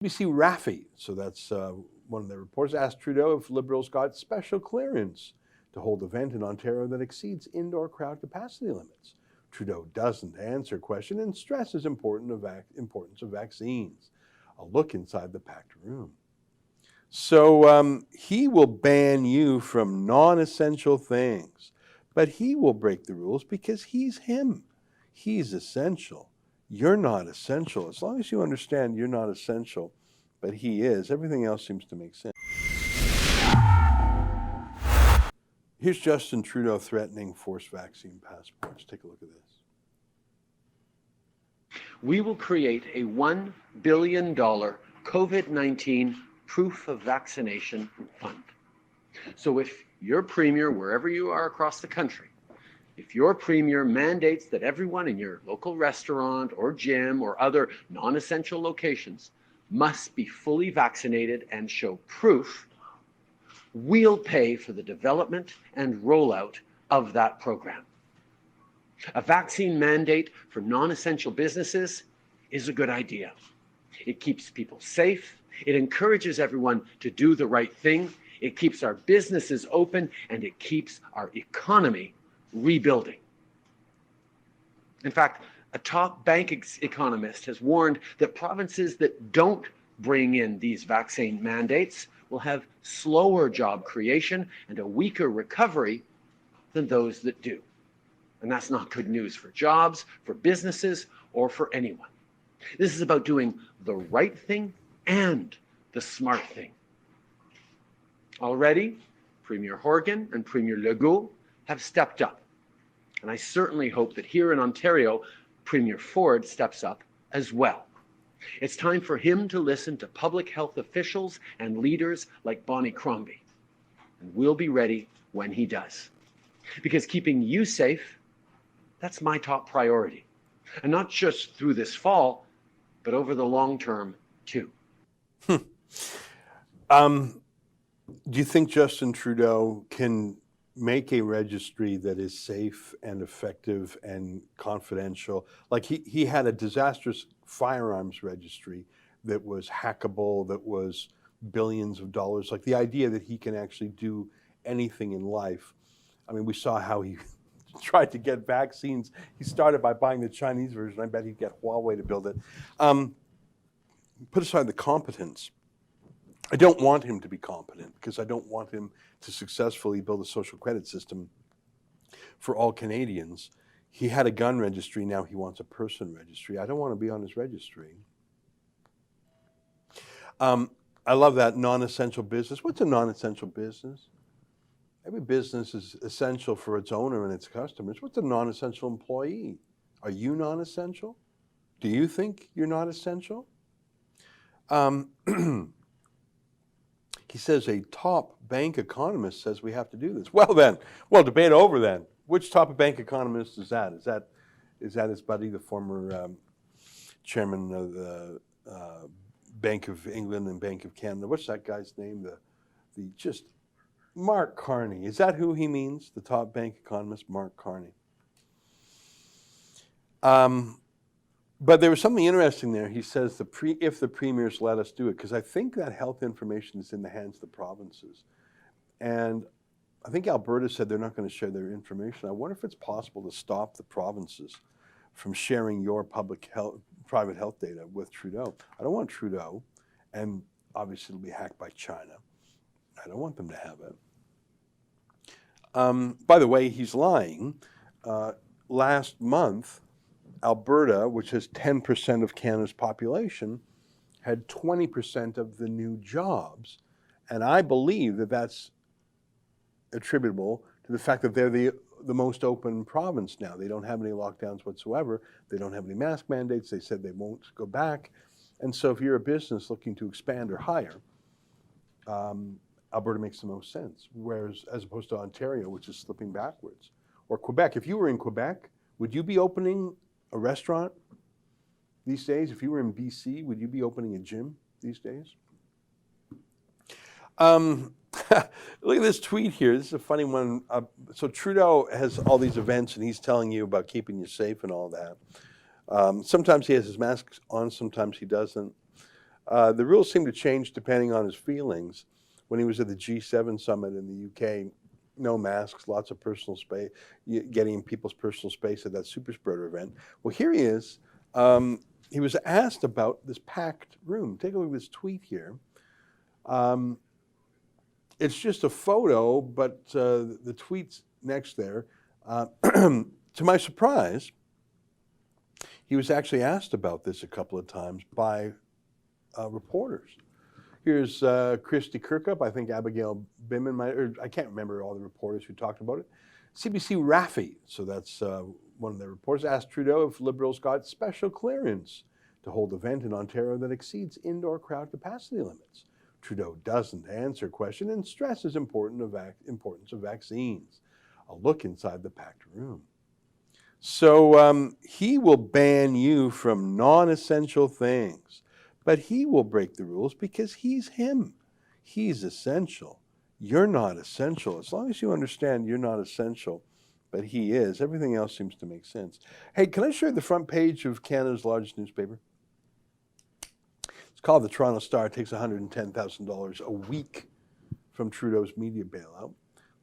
BBC Raffi, so that's one of the reporters, asked Trudeau if Liberals got special clearance to hold an event in Ontario that exceeds indoor crowd capacity limits. Trudeau doesn't answer question and stresses importance of vaccines. A look inside the packed room. So he will ban you from non-essential things, but he will break the rules because he's him. He's essential. You're not essential. As long as you understand you're not essential, but he is, everything else seems to make sense. Here's Justin Trudeau threatening forced vaccine passports. Take a look at this. We will create a $1 billion COVID-19 proof of vaccination fund. So if your premier, wherever you are across the country, if your premier mandates that everyone in your local restaurant or gym or other non-essential locations must be fully vaccinated and show proof, we'll pay for the development and rollout of that program. A vaccine mandate for non-essential businesses is a good idea. It keeps people safe. It encourages everyone to do the right thing. It keeps our businesses open, and it keeps our economy rebuilding. In fact, a top bank economist has warned that provinces that don't bring in these vaccine mandates will have slower job creation and a weaker recovery than those that do. And that's not good news for jobs, for businesses, or for anyone. This is about doing the right thing and the smart thing. Already, Premier Horgan and Premier Legault have stepped up. And I certainly hope that here in Ontario, Premier Ford steps up as well. It's time for him to listen to public health officials and leaders like Bonnie Crombie. And we'll be ready when he does. Because keeping you safe, that's my top priority. And not just through this fall, but over the long term, too. Do you think Justin Trudeau can make a registry that is safe and effective and confidential? Like he had a disastrous firearms registry that was hackable, that was billions of dollars. Like the idea that he can actually do anything in life. I mean, we saw how he tried to get vaccines. He started by buying the Chinese version. I bet he'd get Huawei to build it. Put aside the competence. I don't want him to be competent because I don't want him to successfully build a social credit system for all Canadians. He had a gun registry, now he wants a person registry. I don't want to be on his registry. I love that non-essential business. What's a non-essential business? Every business is essential for its owner and its customers. What's a non-essential employee? Are you non-essential? Do you think you're not essential? He says a top bank economist says we have to do this. Well then, debate over then. Which top bank economist is that? Is that his buddy, the former chairman of the Bank of England and Bank of Canada? What's that guy's name? The just Mark Carney. Is that who he means? The top bank economist, Mark Carney. But there was something interesting there. He says if the premiers let us do it, because I think that health information is in the hands of the provinces. And I think Alberta said they're not going to share their information. I wonder if it's possible to stop the provinces from sharing your private health data with Trudeau. I don't want Trudeau, and obviously it'll be hacked by China. I don't want them to have it. By the way, he's lying. Last month, Alberta, which has 10% of Canada's population, had 20% of the new jobs. And I believe that that's attributable to the fact that they're the most open province now. They don't have any lockdowns whatsoever. They don't have any mask mandates. They said they won't go back. And so if you're a business looking to expand or hire, Alberta makes the most sense, whereas as opposed to Ontario, which is slipping backwards. Or Quebec. If you were in Quebec, would you be opening a restaurant these days? If you were in BC, would you be opening a gym these days? Look at this tweet here. This is a funny one. So Trudeau has all these events and he's telling you about keeping you safe and all that. Sometimes he has his mask on, sometimes he doesn't. The rules seem to change depending on his feelings. When he was at the G7 summit in the UK, no masks, lots of personal space, getting in people's personal space at that super spreader event. Well, here he is. He was asked about this packed room. Take a look at this tweet here. It's just a photo, but the tweet's next there. To my surprise, he was actually asked about this a couple of times by reporters. Here's Christy Kirkup, I think Abigail Bimman, or I can't remember all the reporters who talked about it. CBC Raffi, so that's one of the reporters, asked Trudeau if Liberals got special clearance to hold an event in Ontario that exceeds indoor crowd capacity limits. Trudeau doesn't answer question and stresses importance of vaccines. A look inside the packed room. So he will ban you from non-essential things. But he will break the rules because he's him. He's essential. You're not essential. As long as you understand you're not essential, but he is, everything else seems to make sense. Hey, can I show you the front page of Canada's largest newspaper? It's called the Toronto Star. It takes $110,000 a week from Trudeau's media bailout.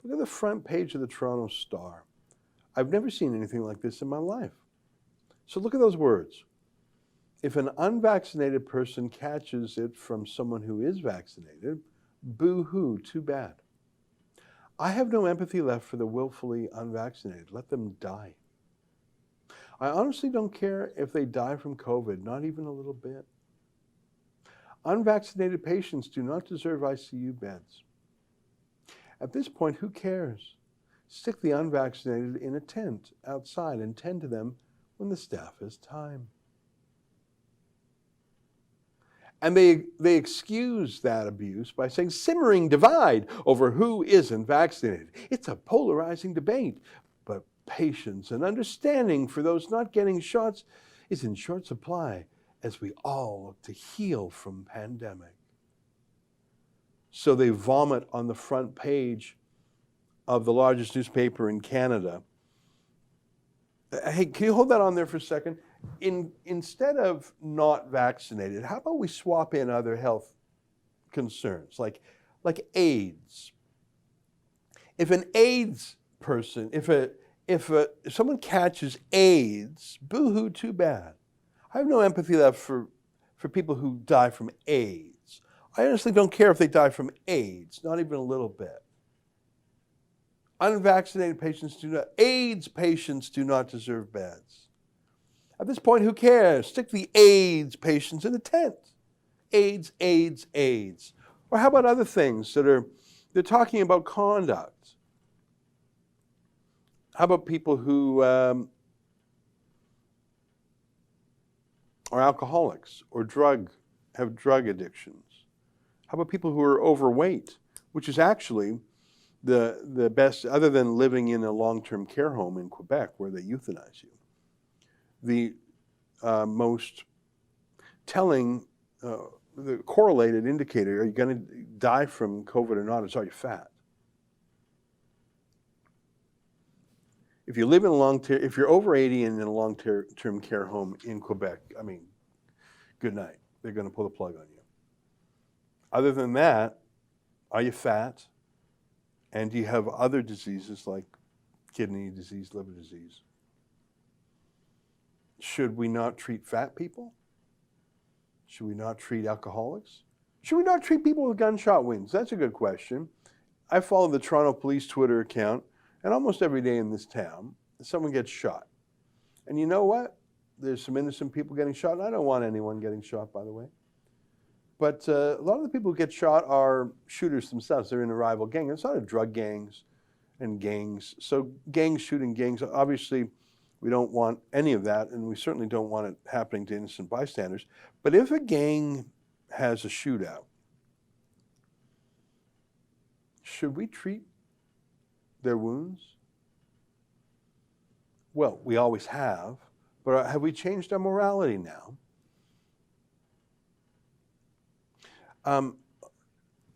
Look at the front page of the Toronto Star. I've never seen anything like this in my life. So look at those words. If an unvaccinated person catches it from someone who is vaccinated, boo-hoo, too bad. I have no empathy left for the willfully unvaccinated. Let them die. I honestly don't care if they die from COVID, not even a little bit. Unvaccinated patients do not deserve ICU beds. At this point, who cares? Stick the unvaccinated in a tent outside and tend to them when the staff has time. And they excuse that abuse by saying simmering divide over who isn't vaccinated. It's a polarizing debate, but patience and understanding for those not getting shots is in short supply as we all look to heal from pandemic. So they vomit on the front page of the largest newspaper in Canada. Hey, can you hold that on there for a second? Instead of not vaccinated, how about we swap in other health concerns like AIDS? If an AIDS person, if someone catches AIDS, boo-hoo, too bad. I have no empathy left for people who die from AIDS. I honestly don't care if they die from AIDS, not even a little bit. Unvaccinated patients AIDS patients do not deserve beds. At this point, who cares? Stick the AIDS patients in a tent. AIDS, AIDS, AIDS. Or how about other things they're talking about conduct? How about people who are alcoholics or have drug addictions? How about people who are overweight, which is actually the best, other than living in a long-term care home in Quebec where they euthanize you? The most telling, the correlated indicator, are you going to die from COVID or not, is are you fat? If you live in if you're over 80 and in a long-term care home in Quebec, I mean, good night. They're going to pull the plug on you. Other than that, are you fat? And do you have other diseases like kidney disease, liver disease? Should we not treat fat people? Should we not treat alcoholics? Should we not treat people with gunshot wounds? That's a good question. I follow the Toronto Police Twitter account, and almost every day in this town, someone gets shot. And you know what? There's some innocent people getting shot, and I don't want anyone getting shot, by the way. But a lot of the people who get shot are shooters themselves. They're in a rival gang. It's not a drug gangs and gangs. So gangs shooting gangs, obviously, we don't want any of that, and we certainly don't want it happening to innocent bystanders. But if a gang has a shootout, should we treat their wounds? Well, we always have, but have we changed our morality now?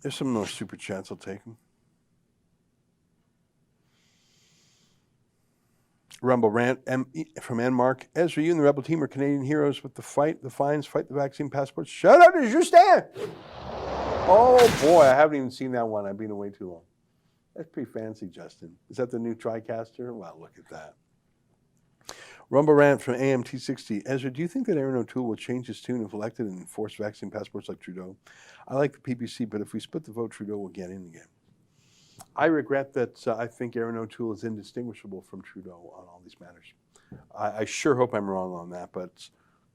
There's some more super chats, I'll take them. Rumble rant from Enmark. Ezra, you and the Rebel team are Canadian heroes with the fight, the fines, fight the vaccine passports. Shout out to Justin! Oh boy, I haven't even seen that one. I've been away too long. That's pretty fancy, Justin. Is that the new TriCaster? Wow, look at that. Rumble rant from AMT60. Ezra, do you think that Aaron O'Toole will change his tune if elected and enforce vaccine passports like Trudeau? I like the PPC, but if we split the vote, Trudeau will get in again. I regret that I think Aaron O'Toole is indistinguishable from Trudeau on all these matters. I sure hope I'm wrong on that, but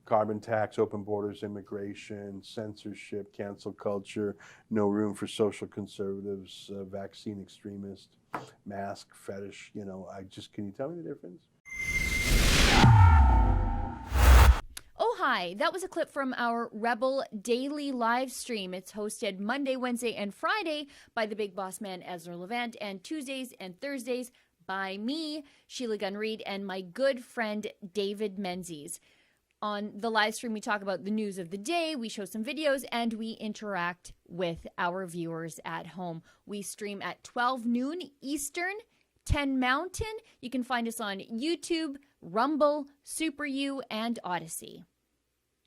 carbon tax, open borders, immigration, censorship, cancel culture, no room for social conservatives, vaccine extremists, mask fetish, can you tell me the difference? Oh, hi. That was a clip from our Rebel Daily live stream. It's hosted Monday, Wednesday, and Friday by the big boss man, Ezra Levant, and Tuesdays and Thursdays by me, Sheila Gunn Reid, and my good friend, David Menzies. On the live stream, we talk about the news of the day, we show some videos, and we interact with our viewers at home. We stream at 12 noon Eastern, 10 Mountain. You can find us on YouTube, Rumble, Super U, and Odyssey.